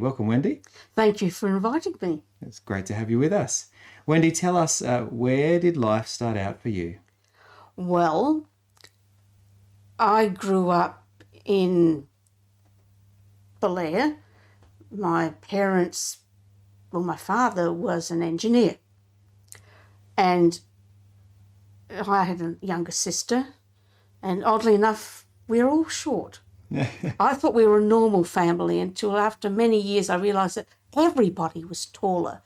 Welcome, Wendy. Thank you for inviting me. It's great to have you with us. Wendy, tell us, where did life start out for you? Well, I grew up in Belair. My father was an engineer, and I had a younger sister, and oddly enough, we're all short. I thought we were a normal family until after many years I realised that everybody was taller.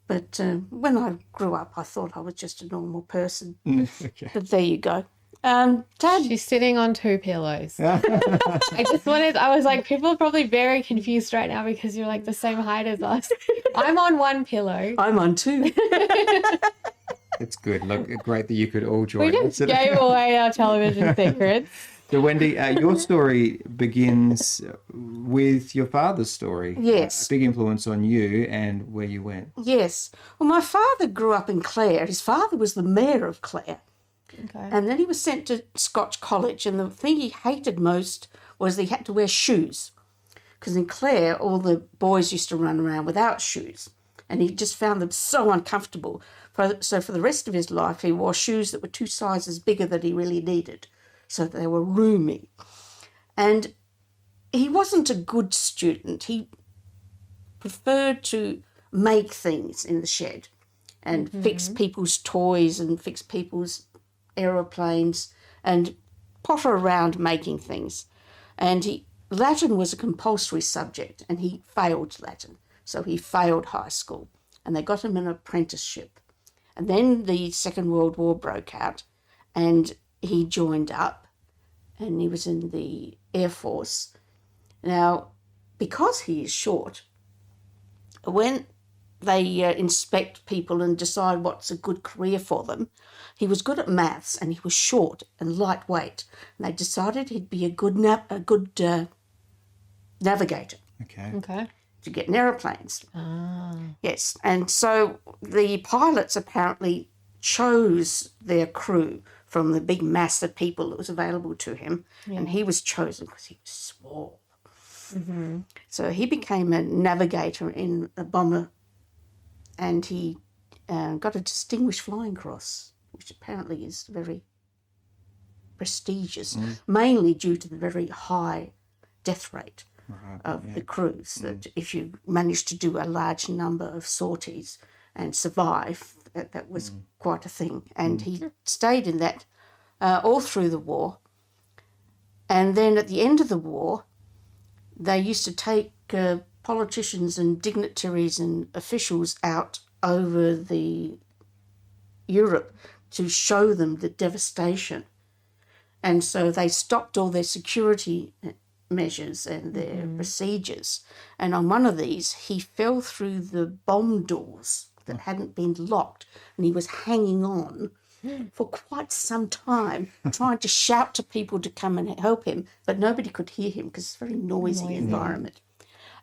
But when I grew up, I thought I was just a normal person. Okay. But there you go. Dad, She's sitting on 2 pillows. I was like, people are probably very confused right now because you're like the same height as us. I'm on 1 pillow. I'm on 2. It's good. Look, great that you could all join We us. just gave away our television secrets. So, Wendy, your story begins with your father's story. Yes. A big influence on you and where you went. Yes. Well, my father grew up in Clare. His father was the mayor of Clare. Okay. And then he was sent to Scotch College. And the thing he hated most was that he had to wear shoes. Because in Clare, all the boys used to run around without shoes. And he just found them so uncomfortable. So for the rest of his life, he wore shoes that were 2 sizes bigger than he really needed. So they were roomy. And he wasn't a good student. He preferred to make things in the shed and fix people's toys and fix people's aeroplanes and potter around making things. And Latin was a compulsory subject, and he failed Latin. So he failed high school, and they got him an apprenticeship. And then the Second World War broke out, and he joined up, and he was in the Air Force. Now, because he is short, when they inspect people and decide what's a good career for them, he was good at maths and he was short and lightweight. And they decided he'd be a good navigator Okay. to get in aeroplanes. Yes, and so the pilots apparently chose their crew from the big mass of people that was available to him, and he was chosen because he was small. So he became a navigator in a bomber, and he got a Distinguished Flying Cross, which apparently is very prestigious, mainly due to the very high death rate of the crews, that if you managed to do a large number of sorties and survive, that was quite a thing. And he stayed in that all through the war. And then at the end of the war, they used to take politicians and dignitaries and officials out over the Europe to show them the devastation. And so they stopped all their security measures and their procedures. And on one of these, he fell through the bomb doors that hadn't been locked, and he was hanging on for quite some time, trying to shout to people to come and help him, but nobody could hear him because it's a very noisy environment.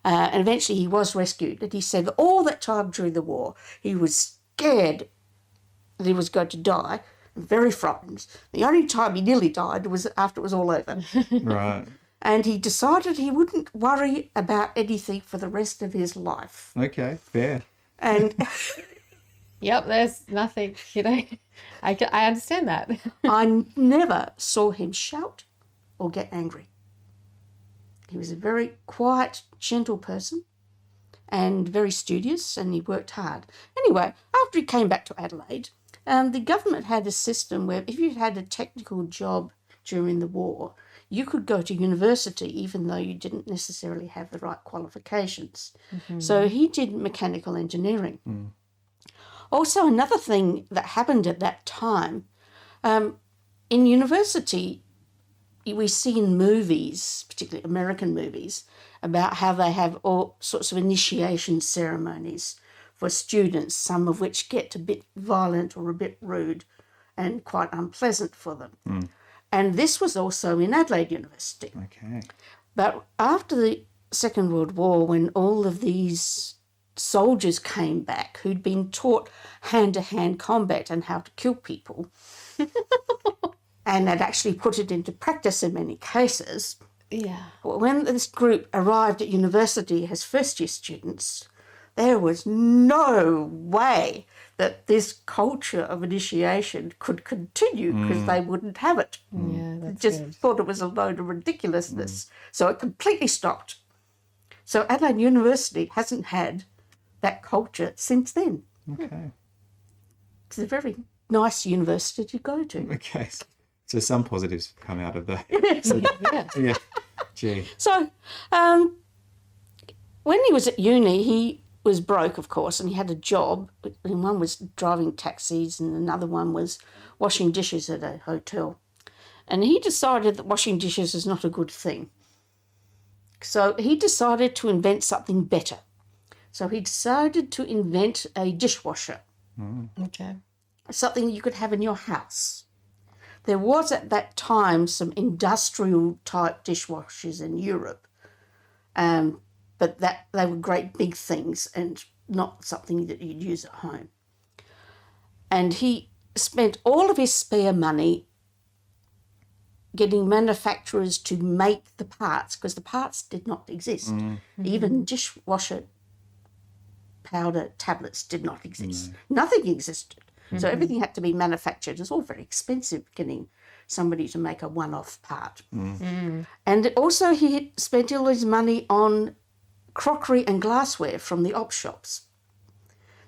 And eventually he was rescued. And he said that all that time during the war, he was scared that he was going to die, very frightened. The only time he nearly died was after it was all over. Right. And he decided he wouldn't worry about anything for the rest of his life. Okay, fair. And Yep, there's nothing, I understand that. I never saw him shout or get angry. He was a very quiet, gentle person and very studious, and he worked hard. Anyway, after he came back to Adelaide, the government had a system where if you had a technical job during the war, you could go to university even though you didn't necessarily have the right qualifications. So he did mechanical engineering. Also, another thing that happened at that time, in university, we see in movies, particularly American movies, about how they have all sorts of initiation ceremonies for students, some of which get a bit violent or a bit rude and quite unpleasant for them. And this was also in Adelaide University. Okay. But after the Second World War, when all of these soldiers came back who'd been taught hand-to-hand combat and how to kill people, and had actually put it into practice in many cases, Yeah. When this group arrived at university as first-year students, there was no way that this culture of initiation could continue because they wouldn't have it. Yeah, They that's just good. thought it was a load of ridiculousness. So it completely stopped. So Adelaide University hasn't had that culture since then. Okay. It's a very nice university to go to. Okay. So some positives come out of that. Yeah. Yeah. Gee. So when he was at uni, he was broke, of course, and he had a job. And one was driving taxis and another one was washing dishes at a hotel. And he decided that washing dishes is not a good thing. So he decided to invent something better. So he decided to invent a dishwasher, Okay. something you could have in your house. There was at that time some industrial type dishwashers in Europe, but that they were great big things and not something that you'd use at home. And he spent all of his spare money getting manufacturers to make the parts, because the parts did not exist. Even dishwasher powder tablets did not exist. Nothing existed. So everything had to be manufactured. It was all very expensive getting somebody to make a one-off part. And also he had spent all his money on crockery and glassware from the op shops,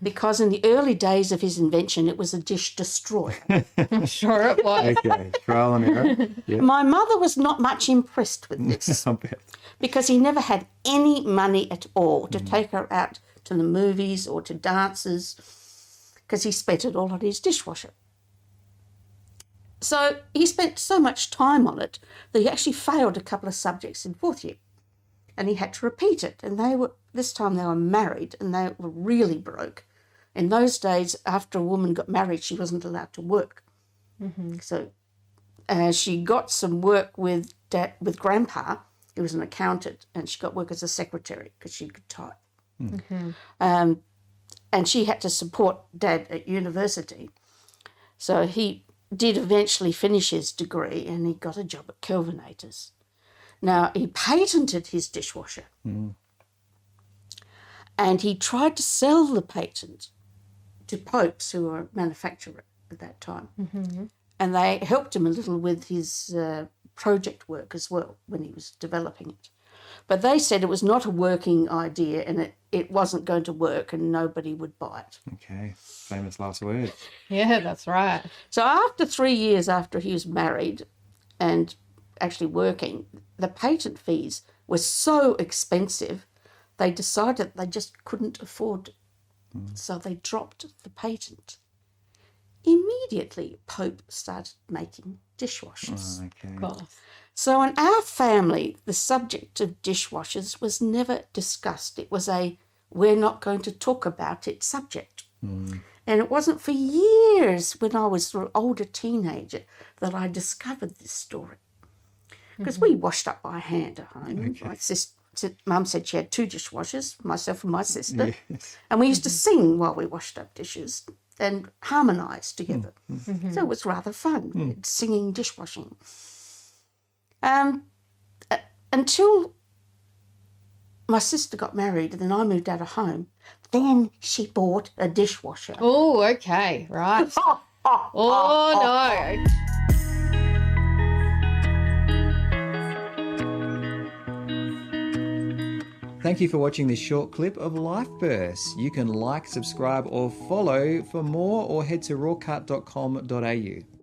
because in the early days of his invention, it was a dish destroyer. I'm sure it was. Okay. Trial and error. Yeah. My mother was not much impressed with this I bet. because he never had any money at all to take her out to the movies or to dances, because he spent it all on his dishwasher. So he spent so much time on it that he actually failed a couple of subjects in fourth year, and he had to repeat it. And this time they were married and they were really broke. In those days, after a woman got married, she wasn't allowed to work. So she got some work with Grandpa, who was an accountant, and she got work as a secretary because she could type. And she had to support Dad at university. So he did eventually finish his degree and he got a job at Kelvinators. Now, he patented his dishwasher and he tried to sell the patent to Popes, who were a manufacturer at that time. And they helped him a little with his project work as well when he was developing it. But they said it was not a working idea and it wasn't going to work and nobody would buy it. Okay. Famous last words. Yeah, that's right. So after 3 years after he was married and actually working, the patent fees were so expensive, they decided they just couldn't afford it. So they dropped the patent. Immediately, Pope started making dishwashers. Okay. Of course. So in our family, the subject of dishwashers was never discussed. It was we're not going to talk about it subject. And it wasn't for years when I was an older teenager that I discovered this story. Because we washed up by hand at home. My Mum said she had 2 dishwashers, myself and my sister. Yes. And we used to sing while we washed up dishes and harmonise together. So it was rather fun, singing dishwashing. Until my sister got married and then I moved out of home, then she bought a dishwasher. Oh, okay. Right. Oh, no. Thank you for watching this short clip of Life Bursts. You can like, subscribe, or follow for more, or head to rawcut.com.au.